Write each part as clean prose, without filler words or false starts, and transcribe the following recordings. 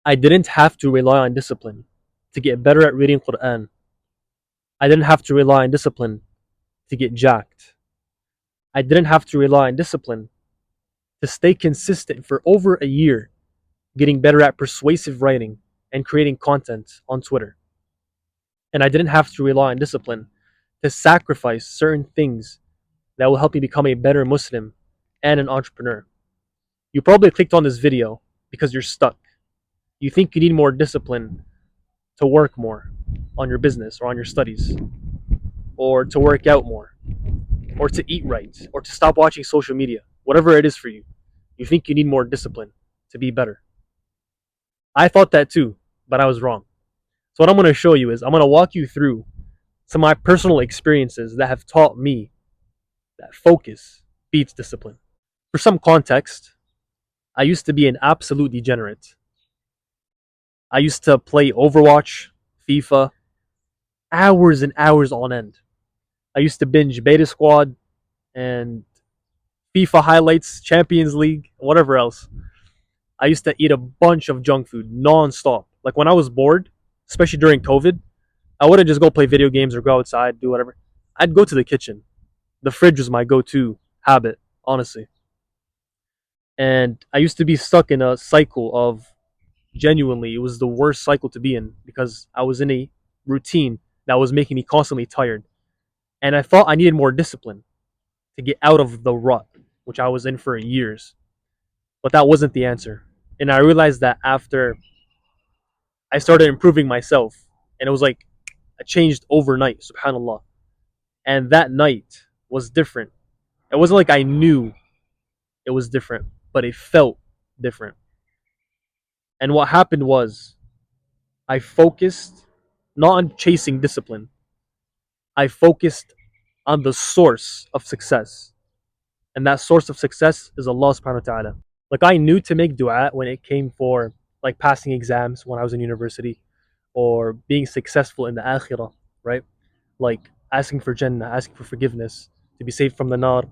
I didn't have to rely on discipline to get better at reading Quran. I didn't have to rely on discipline to get jacked. I didn't have to rely on discipline to stay consistent for over a year, getting better at persuasive writing and creating content on Twitter. And I didn't have to rely on discipline to sacrifice certain things that will help me become a better Muslim and an entrepreneur. You probably clicked on this video because you're stuck. You think you need more discipline to work more on your business or on your studies, or to work out more, or to eat right, or to stop watching social media, whatever it is for you. You think you need more discipline to be better. I thought that too, but I was wrong. So, what I'm going to show you is I'm going to walk you through some of my personal experiences that have taught me that focus beats discipline. For some context, I used to be an absolute degenerate. I used to play Overwatch, FIFA, hours and hours on end. I used to binge Beta Squad and FIFA highlights, Champions League, whatever else. I used to eat a bunch of junk food non-stop. Like when I was bored, especially during COVID, I wouldn't just go play video games or go outside, do whatever. I'd go to the kitchen. The fridge was my go-to habit, honestly. And I used to be stuck in a cycle of, genuinely, it was the worst cycle to be in because I was in a routine that was making me constantly tired. And I thought I needed more discipline to get out of the rut, which I was in for years. But that wasn't the answer. And I realized that after I started improving myself, and it was like I changed overnight, subhanAllah. And that night was different. It wasn't like I knew it was different, but it felt different. And what happened was I focused not on chasing discipline, I focused on the source of success. And that source of success is Allah subhanahu wa ta'ala. Like I knew to make dua when it came for like passing exams when I was in university or being successful in the akhirah, right? Like asking for Jannah, asking for forgiveness, to be saved from the nar,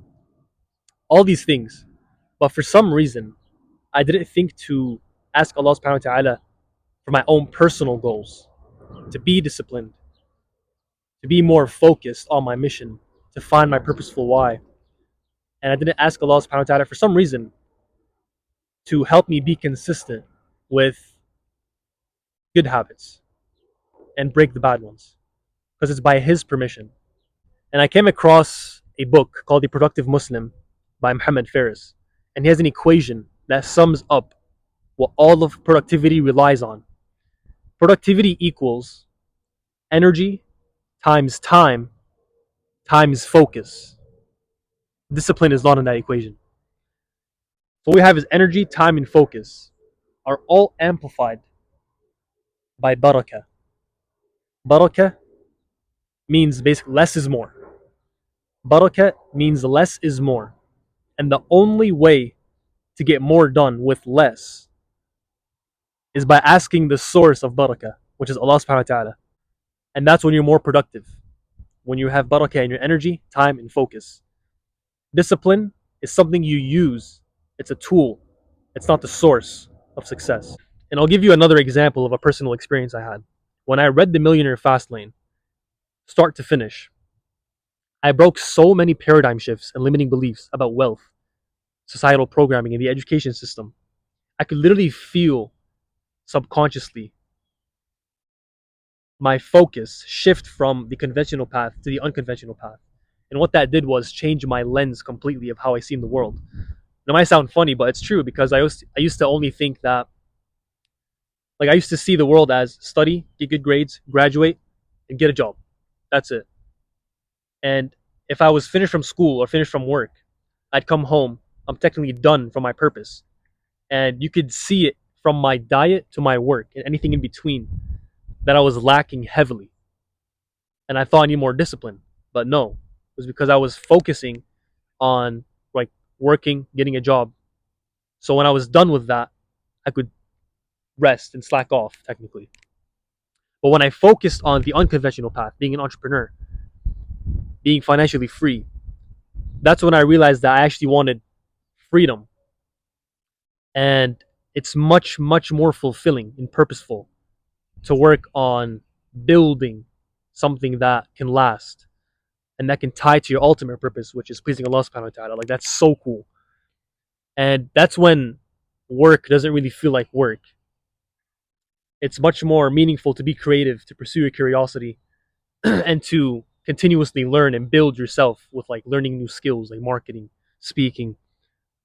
all these things. But for some reason, I didn't think to ask Allah subhanahu wa ta'ala for my own personal goals, to be disciplined, to be more focused on my mission, to find my purposeful why. And I didn't ask Allah subhanahu wa ta'ala for some reason to help me be consistent with good habits and break the bad ones. Because it's by His permission. And I came across a book called The Productive Muslim by Muhammad Faris. And he has an equation that sums up what all of productivity relies on. Productivity equals energy times time times focus. Discipline is not in that equation. So what we have is energy, time, and focus are all amplified by barakah. Barakah means basically less is more. Barakah means less is more. And the only way to get more done with less is by asking the source of barakah, which is Allah subhanahu wa ta'ala. And that's when you're more productive. When you have barakah in your energy, time, and focus. Discipline is something you use. It's a tool. It's not the source of success. And I'll give you another example of a personal experience I had. When I read The Millionaire Fastlane, start to finish, I broke so many paradigm shifts and limiting beliefs about wealth, societal programming, and the education system. I could literally feel subconsciously my focus shift from the conventional path to the unconventional path. And what that did was change my lens completely of how I see the world. It might sound funny, but it's true because I used to only think that, like, I used to see the world as study, get good grades, graduate, and get a job. That's it. And if I was finished from school or finished from work, I'd come home. I'm technically done from my purpose. And you could see it from my diet to my work and anything in between that I was lacking heavily. And I thought I need more discipline. But no, it was because I was focusing on like working, getting a job. So when I was done with that, I could rest and slack off technically. But when I focused on the unconventional path, being an entrepreneur, being financially free, that's when I realized that I actually wanted freedom. And It's much, much more fulfilling and purposeful to work on building something that can last and that can tie to your ultimate purpose, which is pleasing Allah subhanahu wa ta'ala. Like that's so cool. And that's when work doesn't really feel like work. It's much more meaningful to be creative, to pursue your curiosity, and to continuously learn and build yourself with like learning new skills like marketing, speaking,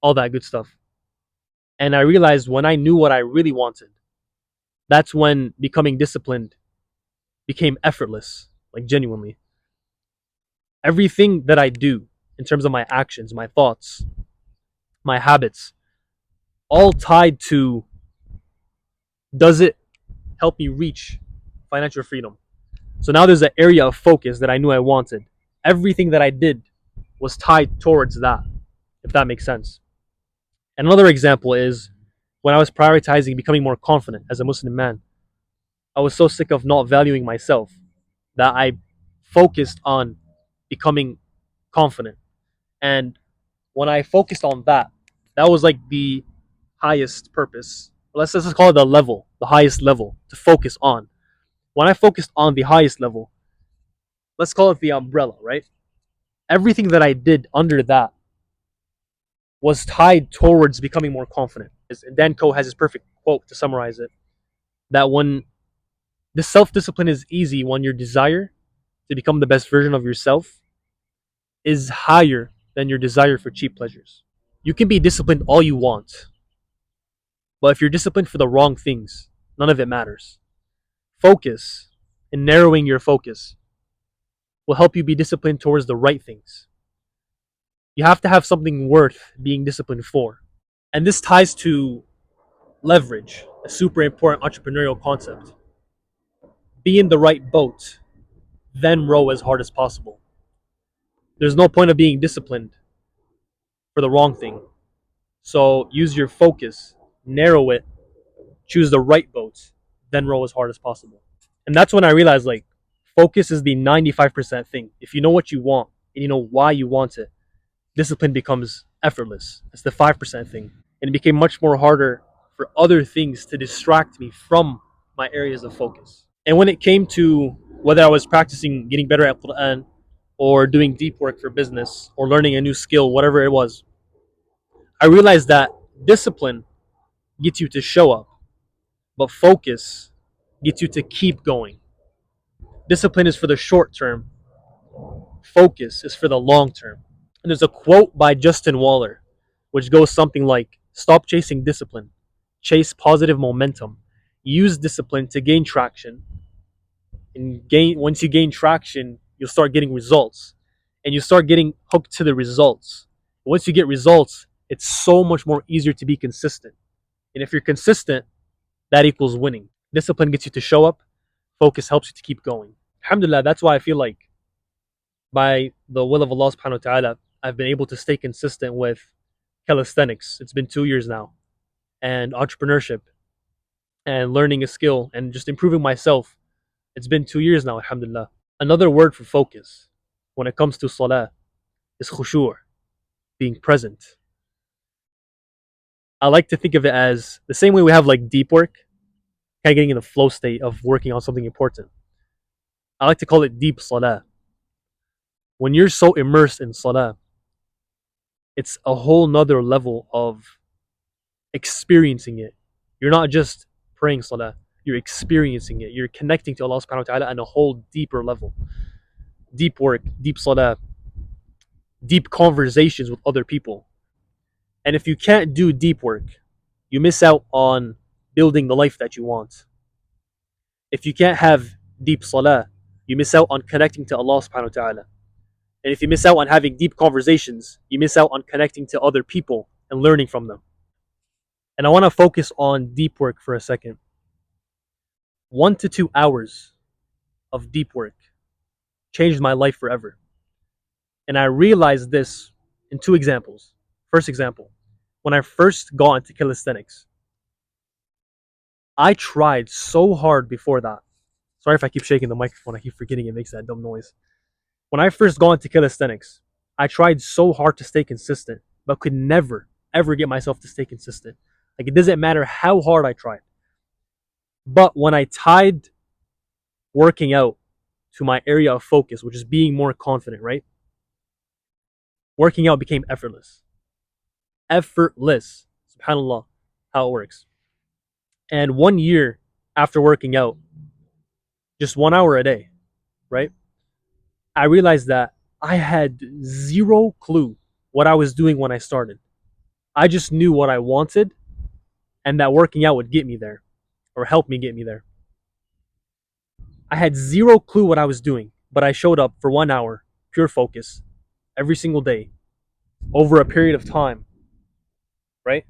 all that good stuff. And I realized when I knew what I really wanted, that's when becoming disciplined became effortless, like genuinely. Everything that I do in terms of my actions, my thoughts, my habits, all tied to, does it help me reach financial freedom? So now there's an area of focus that I knew I wanted. Everything that I did was tied towards that, if that makes sense. And another example is when I was prioritizing becoming more confident as a Muslim man. I was so sick of not valuing myself that I focused on becoming confident. And when I focused on that, that was like the highest purpose. Let's just call it the level, the highest level to focus on. When I focused on the highest level, let's call it the umbrella, right? Everything that I did under that was tied towards becoming more confident. Dan Coe has his perfect quote to summarize it, that when the self-discipline is easy, when your desire to become the best version of yourself is higher than your desire for cheap pleasures. You can be disciplined all you want, but if you're disciplined for the wrong things, none of it matters. Focus and narrowing your focus will help you be disciplined towards the right things. You have to have something worth being disciplined for. And this ties to leverage, a super important entrepreneurial concept. Be in the right boat, then row as hard as possible. There's no point of being disciplined for the wrong thing. So use your focus, narrow it, choose the right boat, then row as hard as possible. And that's when I realized like focus is the 95% thing. If you know what you want and you know why you want it, discipline becomes effortless. It's the 5% thing. And it became much more harder for other things to distract me from my areas of focus. And when it came to whether I was practicing getting better at Quran or doing deep work for business or learning a new skill, whatever it was, I realized that discipline gets you to show up, but focus gets you to keep going. Discipline is for the short term, focus is for the long term. And there's a quote by Justin Waller, which goes something like, stop chasing discipline, chase positive momentum. Use discipline to gain traction. And once you gain traction, you'll start getting results. And you start getting hooked to the results. Once you get results, it's so much more easier to be consistent. And if you're consistent, that equals winning. Discipline gets you to show up, focus helps you to keep going. Alhamdulillah, that's why I feel like by the will of Allah subhanahu wa ta'ala, I've been able to stay consistent with calisthenics. It's been 2 years now. And entrepreneurship and learning a skill and just improving myself. It's been 2 years now, alhamdulillah. Another word for focus when it comes to salah is khushu', being present. I like to think of it as the same way we have like deep work, kind of getting in the flow state of working on something important. I like to call it deep salah. When you're so immersed in salah, it's a whole nother level of experiencing it. You're not just praying salah, you're experiencing it. You're connecting to Allah subhanahu wa ta'ala on a whole deeper level. Deep work, deep salah, deep conversations with other people. And if you can't do deep work, you miss out on building the life that you want. If you can't have deep salah, you miss out on connecting to Allah subhanahu wa ta'ala. And if you miss out on having deep conversations, you miss out on connecting to other people and learning from them. And I want to focus on deep work for a second. 1 to 2 hours of deep work changed my life forever. And I realized this in 2 examples. First example, when I first got into calisthenics, I tried so hard before that. Sorry if I keep shaking the microphone, I keep forgetting it makes that dumb noise. When I first got into calisthenics, I tried so hard to stay consistent, but could never, ever get myself to stay consistent. Like it doesn't matter how hard I tried. But when I tied working out to my area of focus, which is being more confident, right? Working out became effortless. Effortless. SubhanAllah, how it works. And 1 year after working out, just 1 hour a day, right? I realized that I had zero clue what I was doing when I started. I just knew what I wanted and that working out would get me there or help me get me there. I had zero clue what I was doing, but I showed up for 1 hour, pure focus, every single day, over a period of time, right?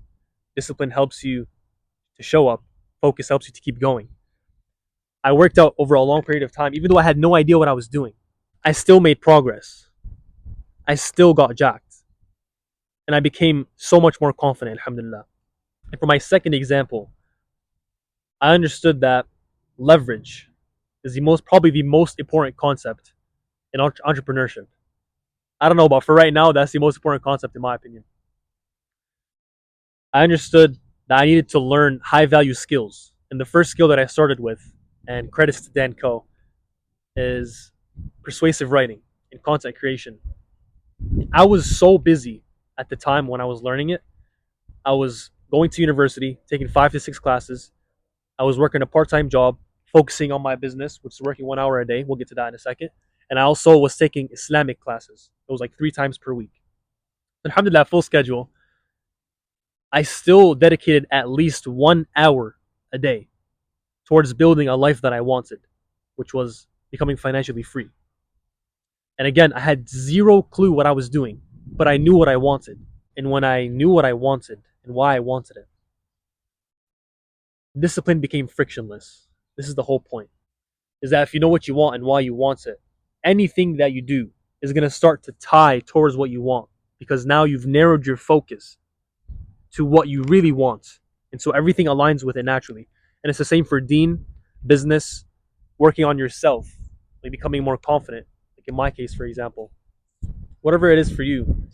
Discipline helps you to show up, focus helps you to keep going. I worked out over a long period of time, even though I had no idea what I was doing. I still made progress. I still got jacked. And I became so much more confident, alhamdulillah. And for my second example, I understood that leverage is probably the most important concept in entrepreneurship. I don't know, but for right now, that's the most important concept in my opinion. I understood that I needed to learn high value skills. And the first skill that I started with, and credits to Dan Coe, is persuasive writing and content creation. I was so busy at the time when I was learning it. I was going to university, taking 5 to 6 classes. I was working a part-time job, focusing on my business, which is working 1 hour a day. We'll get to that in a second. And I also was taking Islamic classes. It was like 3 times per week. Alhamdulillah, full schedule. I still dedicated at least 1 hour a day towards building a life that I wanted, which was becoming financially free. And again, I had zero clue what I was doing, but I knew what I wanted. And when I knew what I wanted and why I wanted it, discipline became frictionless. This is the whole point. Is that if you know what you want and why you want it, anything that you do is going to start to tie towards what you want because now you've narrowed your focus to what you really want. And so everything aligns with it naturally. And it's the same for deen, business, working on yourself, like becoming more confident. Like in my case, for example, whatever it is for you,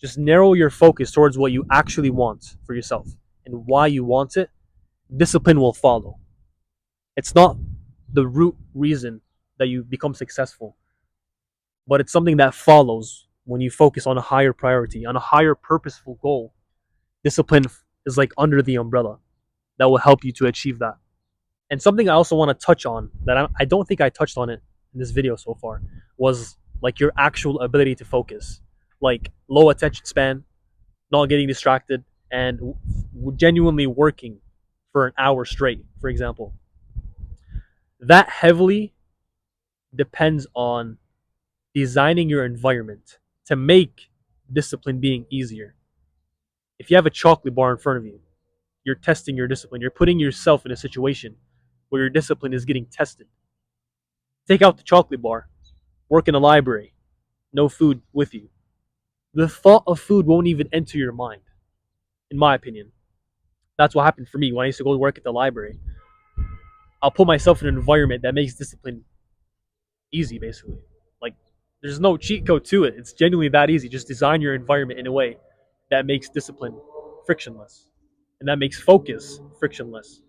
just narrow your focus towards what you actually want for yourself and why you want it. Discipline will follow. It's not the root reason that you become successful, but it's something that follows when you focus on a higher priority, on a higher purposeful goal. Discipline is like under the umbrella that will help you to achieve that. And something I also want to touch on that I don't think I touched on it in this video so far was like your actual ability to focus, like low attention span, not getting distracted, and genuinely working for an hour straight, for example. That heavily depends on designing your environment to make discipline being easier. If you have a chocolate bar in front of you, you're testing your discipline. You're putting yourself in a situation where your discipline is getting tested. Take out the chocolate bar, work in a library, no food with you. The thought of food won't even enter your mind, in my opinion. That's what happened for me when I used to go to work at the library. I'll put myself in an environment that makes discipline easy, basically. Like, there's no cheat code to it. It's genuinely that easy. Just design your environment in a way that makes discipline frictionless and that makes focus frictionless.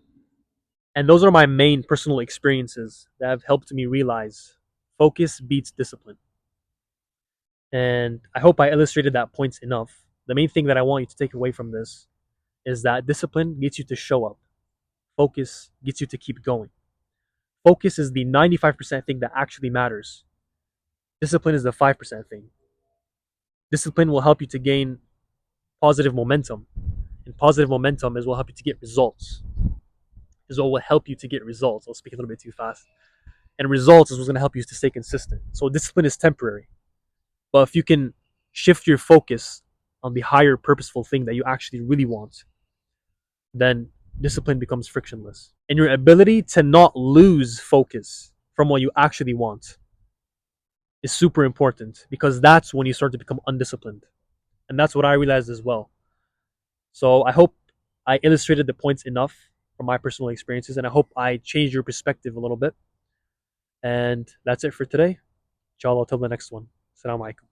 And those are my main personal experiences that have helped me realize focus beats discipline. And I hope I illustrated that point enough. The main thing that I want you to take away from this is that discipline gets you to show up. Focus gets you to keep going. Focus is the 95% thing that actually matters. Discipline is the 5% thing. Discipline will help you to gain positive momentum. And positive momentum is what will help you to get results. Is what will help you to get results. I'll speak a little bit too fast. And results is what's going to help you to stay consistent. So discipline is temporary. But if you can shift your focus on the higher purposeful thing that you actually really want, then discipline becomes frictionless. And your ability to not lose focus from what you actually want is super important because that's when you start to become undisciplined. And that's what I realized as well. So I hope I illustrated the points enough from my personal experiences, and I hope I changed your perspective a little bit. And that's it for today. Inshallah, till the next one. Assalamu alaikum.